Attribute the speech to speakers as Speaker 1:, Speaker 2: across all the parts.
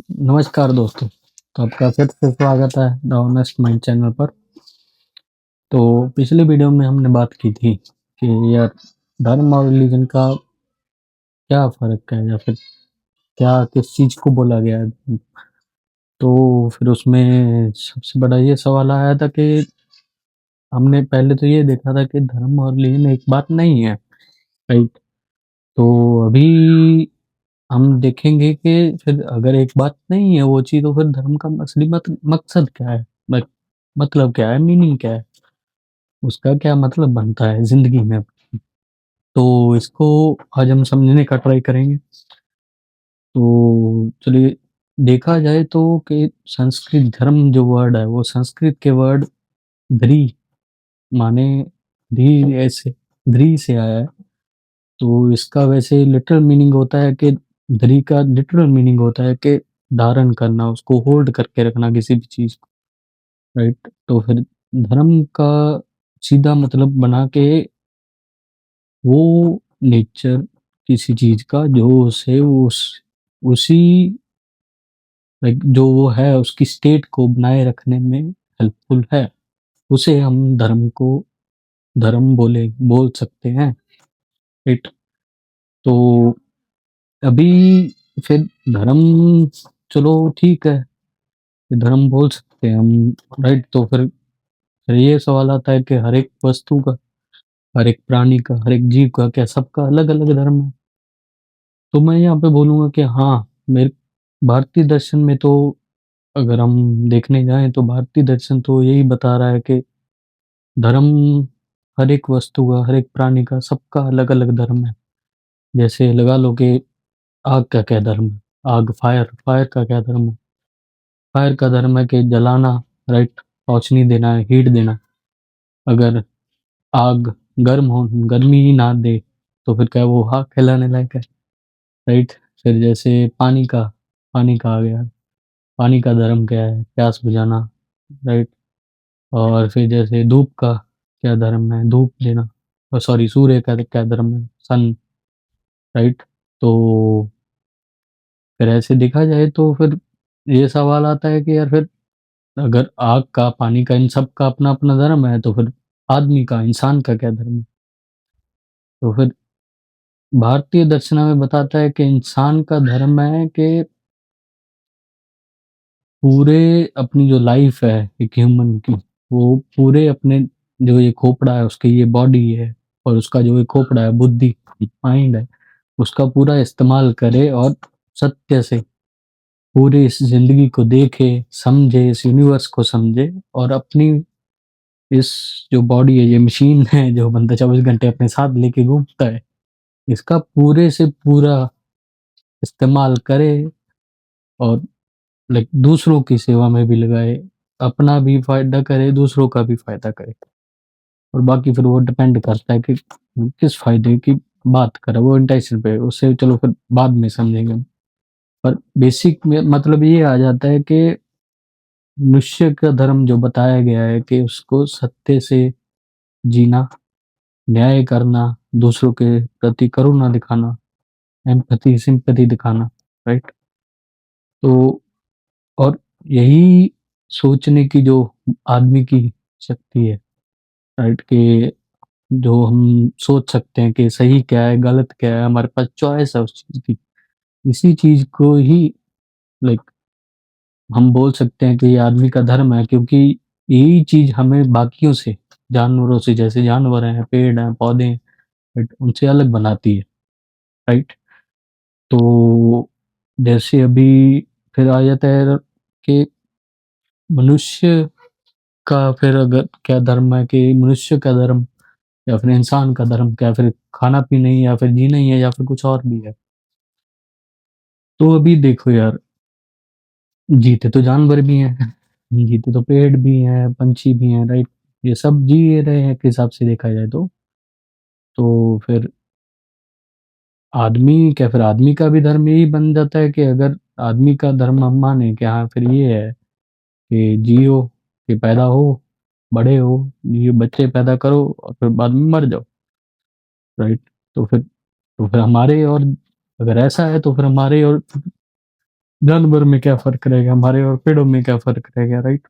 Speaker 1: नमस्कार दोस्तों। तो आपका फिर से स्वागत है द ऑनेस्ट माइंड चैनल पर। तो पिछले वीडियो में हमने बात की थी कि यार धर्म और रिलीजन का क्या फ़र्क है या फिर क्या किस चीज़ को बोला गया है। तो फिर उसमें सबसे बड़ा ये सवाल आया था कि हमने पहले तो ये देखा था कि धर्म और रिलीजन एक बात नहीं है, राइट? तो अभी हम देखेंगे कि फिर अगर एक बात नहीं है वो चीज़, तो फिर धर्म का असली मकसद क्या है? मत मतलब क्या है, मीनिंग क्या है? उसका क्या मतलब बनता है ज़िंदगी में? तो इसको आज हम समझने का ट्राई करेंगे। तो चलिए, देखा जाए तो कि संस्कृत धर्म जो वर्ड है वो संस्कृत के वर्ड ध्री माने धी ऐसे ध्री से आया है। तो इसका वैसे लिटरल मीनिंग होता है कि ध्री का लिटरल मीनिंग होता है कि धारण करना, उसको होल्ड करके रखना किसी भी चीज़ को, राइट? तो फिर धर्म का सीधा मतलब बना के वो नेचर किसी चीज़ का जो उसे उसी लाइक जो वो है उसकी स्टेट को बनाए रखने में हेल्पफुल है, उसे हम धर्म बोल सकते हैं, राइट? तो अभी फिर धर्म, चलो ठीक है, धर्म बोल सकते हैं हम, राइट? तो फिर ये सवाल आता है कि हर एक वस्तु का, हर एक प्राणी का, हर एक जीव का, क्या सबका अलग-अलग धर्म है? तो मैं यहाँ पे बोलूँगा कि हाँ, मेरे भारतीय दर्शन में तो अगर हम देखने जाएँ तो भारतीय दर्शन तो यही बता रहा है कि धर्म हर एक वस्तु का, हर एक प्राणी का, सबका अलग-अलग धर्म है। जैसे लगा लो कि आग का क्या धर्म है? आग, फायर का क्या धर्म है? फायर का धर्म है कि जलाना, राइट? रोशनी देना है, हीट देना। अगर आग गर्मी ही ना दे, तो फिर क्या वो आग खिलाने लायक है, राइट? फिर जैसे पानी का आ गया। पानी का धर्म क्या है? प्यास बुझाना, राइट? और फिर जैसे धूप का क्या धर्म है? धूप देना। सॉरी, सूर्य का क्या धर्म है? सन, राइट? तो फिर ऐसे देखा जाए तो फिर ये सवाल आता है कि यार फिर अगर आग का, पानी का, इन सब का अपना-अपना धर्म है, तो फिर आदमी का, इंसान का क्या धर्म है? तो फिर भारतीय दर्शन हमें बताता है कि इंसान का धर्म है कि पूरे अपनी जो लाइफ है एक ह्यूमन की, वो पूरे अपने जो ये खोपड़ा है, उसकी ये बॉडी है और उसका जो ये खोपड़ा है, बुद्धि, माइंड है, उसका पूरा इस्तेमाल करे और सत्य से पूरी इस ज़िंदगी को देखे, समझे, इस यूनिवर्स को समझे और अपनी इस जो बॉडी है, ये मशीन है जो बंदा 24 घंटे अपने साथ लेके घूमता है, इसका पूरे से पूरा इस्तेमाल करे और लाइक दूसरों की सेवा में भी लगाए, अपना भी फ़ायदा करे, दूसरों का भी फ़ायदा करे। और बाकी फिर वो डिपेंड करता है कि किस फ़ायदे की बात कर रहा है, वो इंटेंशन पे है, उससे चलो फिर बाद में समझेंगे हम। पर बेसिक में मतलब ये आ जाता है कि मनुष्य का धर्म जो बताया गया है कि उसको सत्य से जीना, न्याय करना, दूसरों के प्रति करुणा दिखाना, एम्पैथी, सिम्पैथी दिखाना, राइट? तो और यही सोचने की जो आदमी की शक्ति है, राइट? कि जो हम सोच सकते हैं कि सही क्या है, गलत क्या है, हमारे पास चॉइस है उस चीज़ की। इसी चीज़ को ही लाइक हम बोल सकते हैं कि ये आदमी का धर्म है, क्योंकि यही चीज़ हमें बाकियों से, जानवरों से, जैसे जानवर हैं, पेड़ हैं, पौधे हैं, राइट? उनसे अलग बनाती है, राइट? तो जैसे अभी फिर आ जाता है कि मनुष्य का फिर अगर क्या धर्म है, कि मनुष्य का धर्म या फिर इंसान का धर्म क्या, फिर खाना-पीना ही या फिर जीना ही है या फिर कुछ और भी है? तो अभी देखो यार, जीते तो जानवर भी हैं, जीते तो पेड़ भी हैं, पंछी भी हैं, राइट? ये सब जी रहे हैं एक हिसाब से देखा जाए तो। तो फिर आदमी क्या, फिर आदमी का भी धर्म यही बन जाता है कि अगर आदमी का धर्म हम माने कि हाँ, फिर ये है कि जियो, कि पैदा हो, बड़े हो, ये बच्चे पैदा करो और फिर बाद में मर जाओ, राइट? तो फिर हमारे और अगर ऐसा है तो फिर हमारे और जानवर में क्या फ़र्क रहेगा, हमारे और पेड़ों में क्या फ़र्क रहेगा, राइट?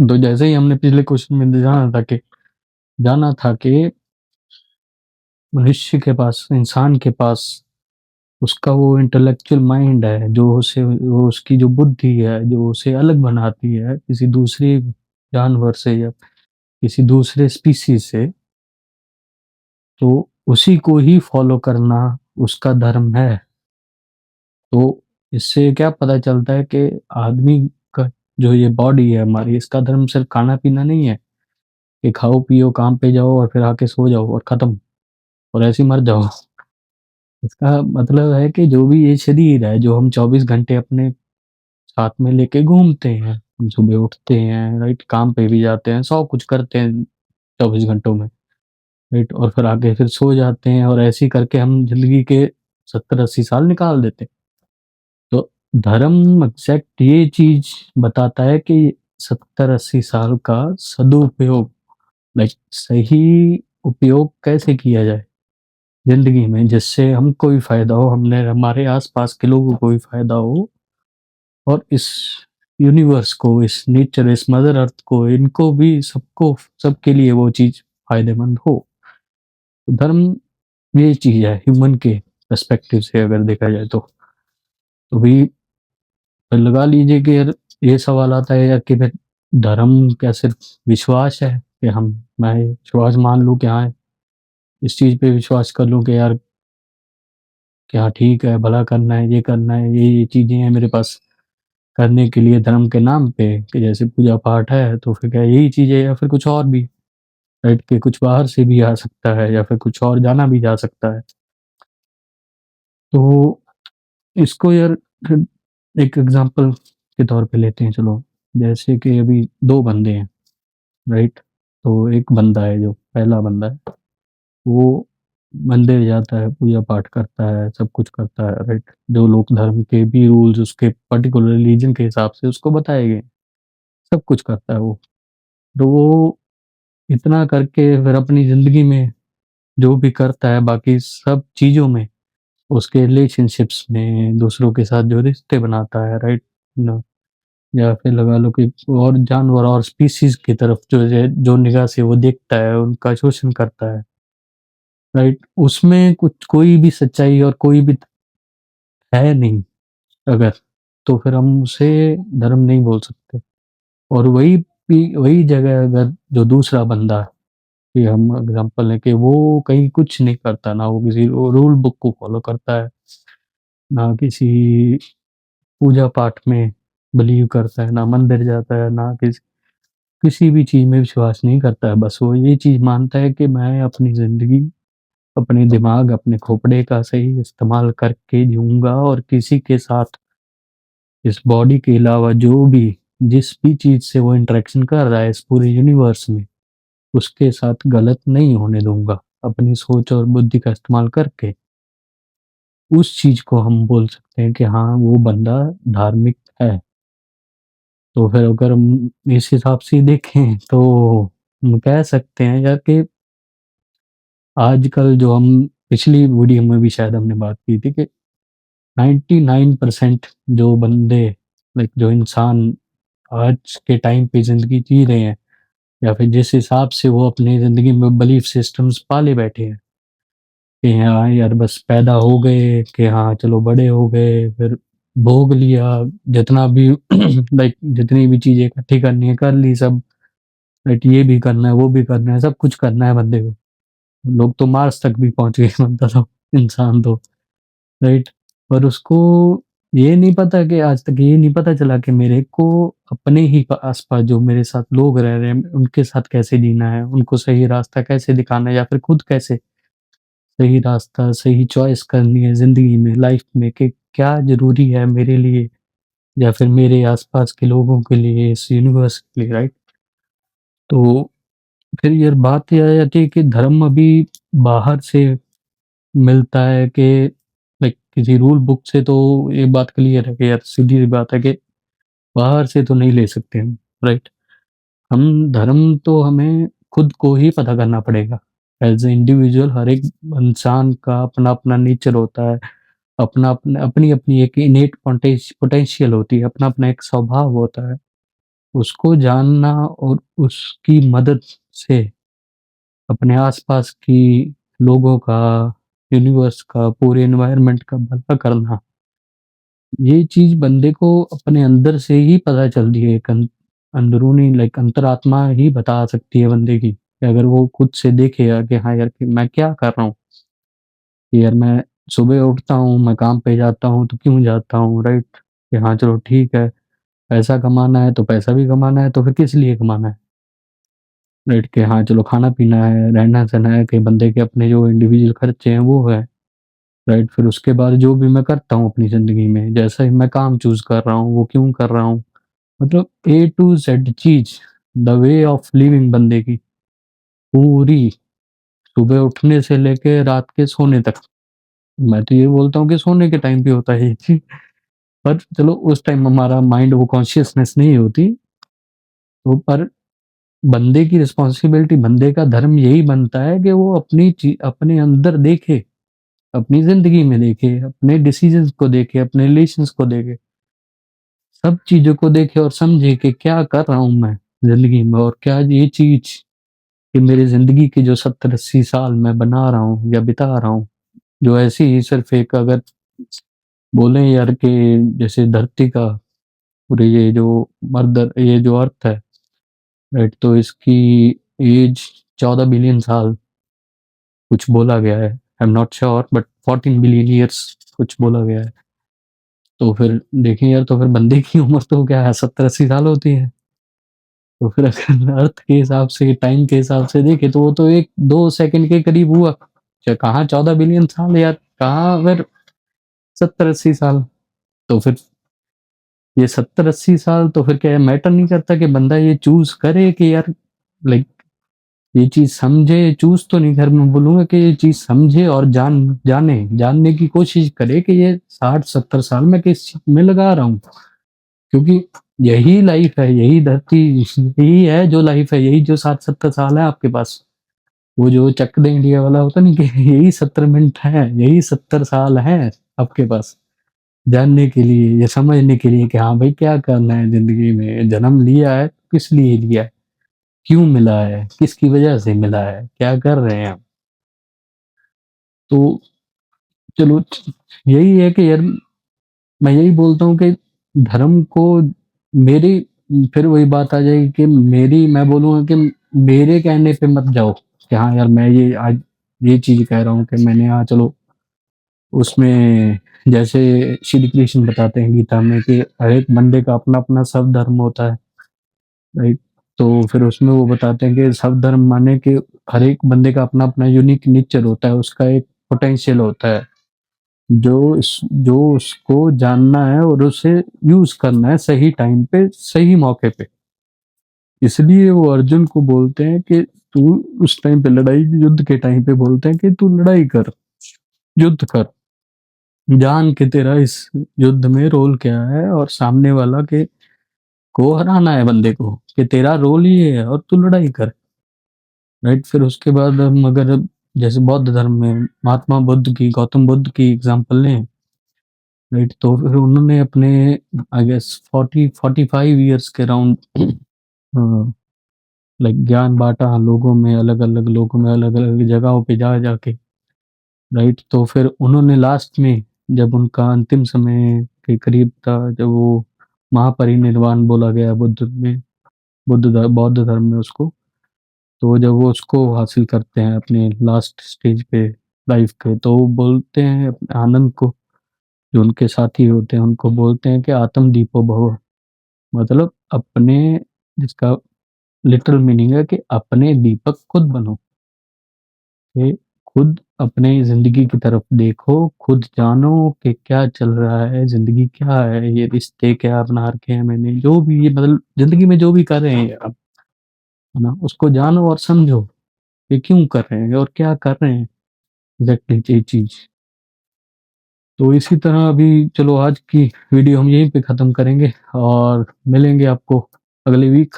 Speaker 1: तो जैसे ही हमने पिछले क्वेश्चन में जाना था कि मनुष्य के पास, इंसान के पास उसका वो इंटेलेक्चुअल माइंड है, जो उसे वो उसकी जो बुद्धि है, जो उसे अलग बनाती है किसी दूसरे जानवर से या किसी दूसरे स्पीशीज़ से, तो उसी को ही फ़ॉलो करना उसका धर्म है। तो इससे क्या पता चलता है कि आदमी का जो ये बॉडी है हमारी, इसका धर्म सिर्फ़ खाना-पीना नहीं है कि खाओ-पियो, काम पे जाओ और फिर आके सो जाओ और खत्म और ऐसे ही मर जाओ। इसका मतलब है कि जो भी ये शरीर है, जो हम 24 घंटे अपने साथ में लेके घूमते हैं, हम सुबह उठते हैं, राइट? काम पे भी जाते हैं, सब कुछ करते हैं 24 घंटों में, राइट? और फिर आके फिर सो जाते हैं और ऐसे ही करके हम ज़िंदगी के 70-80 साल निकाल देते हैं। तो धर्म एग्ज़ैक्ट ये चीज़ बताता है कि 70-80 साल का सदुपयोग, लाइक सही उपयोग कैसे किया जाए ज़िंदगी में, जिससे हमको भी फ़ायदा हो, हमने हमारे आस-पास के लोगों को भी फ़ायदा हो और इस यूनिवर्स को, इस नेचर, इस मदर अर्थ को, इनको भी, सबको, सबके लिए वो चीज़ फ़ायदेमंद हो। तो धर्म ये चीज़ है ह्यूमन के पर्सपेक्टिव से अगर देखा जाए तो। तो भी फिर लगा लीजिए कि यार ये सवाल आता है यार कि फिर धर्म क्या सिर्फ़ विश्वास है कि मैं विश्वास मान लूँ कि हाँ, इस चीज़ पे विश्वास कर लूँ कि यार कि हाँ ठीक है, भला करना है, ये करना है, ये चीज़ें हैं मेरे पास करने के लिए धर्म के नाम पे, कि जैसे पूजा-पाठ है तो फिर क्या यही चीज़ है या फिर कुछ और भी, राइट? कि कुछ बाहर से भी आ सकता है या फिर कुछ और जाना भी जा सकता है। तो इसको यार फिर एक एग्ज़ाम्पल के तौर पे लेते हैं चलो, जैसे कि अभी 2 बंदे हैं, राइट? तो एक बंदा है, जो पहला बंदा है, वो मंदिर जाता है, पूजा-पाठ करता है, सब कुछ करता है, राइट? जो लोक धर्म के भी रूल्स उसके पर्टिकुलर रिलीजन के हिसाब से उसको बताए गए हैं, सब कुछ करता है वो। तो वो इतना करके फिर अपनी ज़िंदगी में जो भी करता है, बाकी सब चीज़ों में, उसके रिलेशनशिप्स में, दूसरों के साथ जो रिश्ते बनाता है, राइट? ना, या फिर लगा लो कि और जानवर और स्पीशीज़ की तरफ जो निगाह से वो देखता है, उनका शोषण करता है, राइट? उसमें कुछ कोई भी सच्चाई और कोई भी है नहीं अगर, तो फिर हम उसे धर्म नहीं बोल सकते। और वही जगह अगर जो दूसरा बंदा है, कि हम एग्ज़ाम्पल लें कि वो कहीं कुछ नहीं करता, ना वो किसी रूल बुक को फ़ॉलो करता है, ना किसी पूजा-पाठ में बिलीव करता है, ना मंदिर जाता है, ना किसी भी चीज़ में विश्वास नहीं करता है। बस वो ये चीज़ मानता है कि मैं अपनी ज़िंदगी, अपने दिमाग, अपने खोपड़े का सही इस्तेमाल करके जीऊँगा और किसी के साथ, इस बॉडी के अलावा जो भी, जिस भी चीज़ से वो इंटरेक्शन कर रहा है इस पूरे यूनिवर्स में, उसके साथ गलत नहीं होने दूँगा। अपनी सोच और बुद्धि का इस्तेमाल करके, उस चीज़ को हम बोल सकते हैं कि हाँ, वो बंदा धार्मिक है। तो फिर अगर हम इस हिसाब से देखें तो हम कह सकते हैं यार कि आजकल जो हम, पिछली वीडियो में भी शायद हमने बात की थी कि 99% जो बंदे, लाइक जो इंसान आज के टाइम पे ज़िंदगी जी रहे हैं, या फिर जिस हिसाब से वो अपनी ज़िंदगी में बिलीफ सिस्टम्स पाले बैठे हैं कि हाँ यार बस पैदा हो गए, कि हाँ चलो बड़े हो गए, फिर भोग लिया जितना भी लाइक जितनी भी चीज़ें इकट्ठी करनी है कर ली सब, राइट? ये भी करना है, वो भी करना है, सब कुछ करना है बंदे को। लोग तो मार्स तक भी पहुँच गए बंदा तो, इंसान तो, राइट? पर उसको ये नहीं पता, कि आज तक ये नहीं पता चला कि मेरे को अपने ही आस-पास जो मेरे साथ लोग रह रहे हैं, उनके साथ कैसे जीना है, उनको सही रास्ता कैसे दिखाना है, या फिर खुद कैसे सही रास्ता, सही चॉइस करनी है ज़िंदगी में, लाइफ़ में, कि क्या ज़रूरी है मेरे लिए या फिर मेरे आस-पास के लोगों के लिए, इस यूनिवर्स के लिए, राइट? तो फिर यार बात ये आ जाती है कि धर्म अभी बाहर से मिलता है कि लाइक किसी रूल बुक से, तो ये बात क्लियर है कि यार सीधी-सी बात है कि बाहर से तो नहीं ले सकते हम, राइट? हम धर्म तो हमें खुद को ही पता करना पड़ेगा। एज़ अ इंडिविजुअल हर एक इंसान का अपना-अपना नेचर होता है, अपनी एक इनेट पोटेंशियल होती है, अपना एक स्वभाव होता है। उसको जानना और उसकी मदद से अपने आस-पास की लोगों का, यूनिवर्स का, पूरे एनवायरनमेंट का भला करना, ये चीज़ बंदे को अपने अंदर से ही पता चलती है। एक अंदरूनी लाइक अंतरात्मा ही बता सकती है बंदे की, कि अगर वो खुद से देखेगा कि हाँ यार, कि मैं क्या कर रहा हूँ? कि यार मैं सुबह उठता हूँ, मैं काम पे जाता हूँ, तो क्यों जाता हूँ, राइट? कि हाँ चलो ठीक है, पैसा कमाना है तो पैसा भी कमाना है, तो फिर किस लिए कमाना है? राइट? कि हाँ चलो खाना-पीना है, रहना-सहना है, कई बंदे के अपने जो इंडिविजुअल खर्चे हैं वो है, राइट? फिर उसके बाद जो भी मैं करता हूँ अपनी ज़िंदगी में, जैसा ही मैं काम चूज़ कर रहा हूँ, वो क्यों कर रहा हूँ? मतलब ए टू ज़ेड चीज़, द वे ऑफ लिविंग बंदे की पूरी, सुबह उठने से लेके रात के सोने तक। मैं तो ये बोलता हूँ कि सोने के टाइम पे होता है ये चीज़, पर चलो उस टाइम हमारा माइंड वो कॉन्शियसनेस नहीं होती, तो पर बंदे की रिस्पॉन्सिबिलिटी, बंदे का धर्म यही बनता है कि वो अपने अंदर देखे, अपनी ज़िंदगी में देखे, अपने डिसीज़न्स को देखे, अपने रिलेशंस को देखे, सब चीज़ों को देखे और समझे कि क्या कर रहा हूँ मैं ज़िंदगी में, और क्या ये चीज़ कि मेरी ज़िंदगी के जो 70-80 साल मैं बना रहा हूँ या बिता रहा हूँ, जो ऐसे ही सिर्फ़ एक अगर बोलें यार कि जैसे धरती का पूरे ये जो अर्थ है, राइट? तो इसकी एज 14 बिलियन साल कुछ बोला गया है। I am not sure but 14 billion years कुछ बोला गया है। तो फिर देखें यार, तो फिर बंदे की उम्र तो क्या है, 70-80 साल होती है। तो फिर अगर अर्थ के हिसाब से, टाइम के हिसाब से देखें तो वो तो 1-2 सेकंड के करीब हुआ। कहाँ 14 बिलियन साल यार, कहाँ फिर 70-80 साल। तो फिर ये 70-80 साल तो फिर क्या मैटर नहीं करता कि बंदा ये चूज़ करे कि यार लाइक ये चीज़ समझे, चूज़ तो नहीं, खैर मैं बोलूँगा कि ये चीज़ समझे और जानने की कोशिश करे कि ये 60-70 साल मैं किस चीज़ में लगा रहा हूँ। क्योंकि यही लाइफ़ है, यही धरती, यही है जो लाइफ़ है, यही जो 60-70 साल है आपके पास। वो जो चक दे इंडिया वाला होता नहीं कि यही 70 मिनट है, यही 70 साल हैं आपके पास, जानने के लिए, ये समझने के लिए कि हाँ भाई क्या करना है ज़िंदगी में, जन्म लिया है, किस लिए लिया है? क्यों मिला है? किसकी वजह से मिला है? क्या कर रहे हैं हम? तो चलो यही है कि यार मैं यही बोलता हूँ कि धर्म को मेरी फिर वही बात आ जाएगी कि मैं बोलूँगा कि मेरे कहने पे मत जाओ कि हाँ यार मैं ये आज ये चीज़ कह रहा हूँ कि मैंने हाँ चलो उसमें जैसे श्री कृष्ण बताते हैं गीता में कि हर एक बंदे का अपना-अपना सब धर्म होता है, राइट? तो फिर उसमें वो बताते हैं कि सब धर्म माने कि हर एक बंदे का अपना-अपना यूनिक नेचर होता है, उसका एक पोटेंशियल होता है। जो उसको जानना है और उसे यूज़ करना है सही टाइम पे, सही मौके पे। इसलिए वो अर्जुन को बोलते हैं कि तू उस टाइम पे युद्ध के टाइम पे बोलते हैं कि तू लड़ाई कर, युद्ध कर। जान के तेरा इस युद्ध में रोल क्या है और सामने वाला के को हराना है बंदे को, कि तेरा रोल ये है और तू लड़ाई कर, राइट? फिर उसके बाद हम अगर जैसे बौद्ध धर्म में महात्मा बुद्ध की, गौतम बुद्ध की एग्ज़ाम्पल लें, राइट? तो फिर उन्होंने अपने आई गेस 40-45 इयर्स के अराउंड अ, लाइक ज्ञान बाँटा लोगों में, अलग-अलग लोगों में, अलग-अलग जगहों पे जा-जा के, राइट? तो फिर उन्होंने लास्ट में जब उनका अंतिम समय के करीब था, जब वो महापरिनिर्वाण बोला गया बौद्ध धर्म में उसको, तो जब वो उसको हासिल करते हैं अपने लास्ट स्टेज पे लाइफ़ के, तो वो बोलते हैं अपने आनंद को, जो उनके साथी होते हैं उनको बोलते हैं कि आत्म दीपो भव। मतलब अपने जिसका लिटरल मीनिंग है कि अपने दीपक खुद बनो, कि खुद अपने ज़िंदगी की तरफ देखो, खुद जानो कि क्या चल रहा है, ज़िंदगी क्या है, ये रिश्ते क्या बना रखे हैं मैंने, जो भी ये मतलब ज़िंदगी में जो भी कर रहे हैं आप, है ना? उसको जानो और समझो कि क्यों कर रहे हैं और क्या कर रहे हैं एग्ज़ैक्टली ये चीज़। तो इसी तरह अभी चलो आज की वीडियो हम यहीं पे ख़त्म करेंगे और मिलेंगे आपको अगले वीक,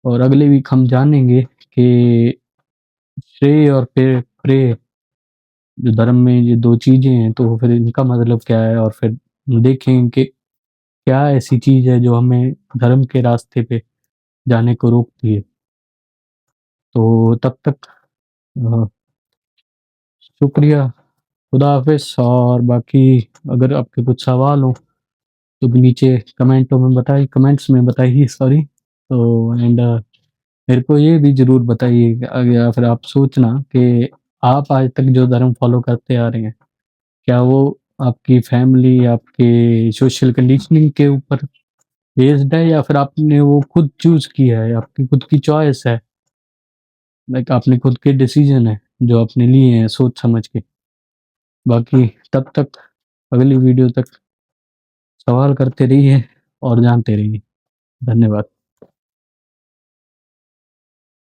Speaker 1: और अगले वीक हम जानेंगे कि श्रेय और प्रे जो धर्म में ये 2 चीज़ें हैं, तो फिर इनका मतलब क्या है? और फिर देखें कि क्या ऐसी चीज़ है जो हमें धर्म के रास्ते पे जाने को रोकती है। तो तब तक अ, शुक्रिया, खुदा हाफ़िज़। और बाकी अगर आपके कुछ सवाल हों तो नीचे कमेंट्स में बताइए, सॉरी। तो मेरे को ये भी ज़रूर बताइए या फिर आप सोचना कि आप आज तक जो धर्म फ़ॉलो करते आ रहे हैं, क्या वो आपकी फैमिली, आपके सोशल कंडीशनिंग के ऊपर बेस्ड है, या फिर आपने वो खुद चूज़ किया है, आपकी खुद की चॉइस है? लाइक आपने खुद के डिसीज़न है, जो आपने लिए हैं सोच समझ के। बाकी तब तक अगली वीडियो तक सवाल करते रहिए और जानते रहिए। धन्यवाद।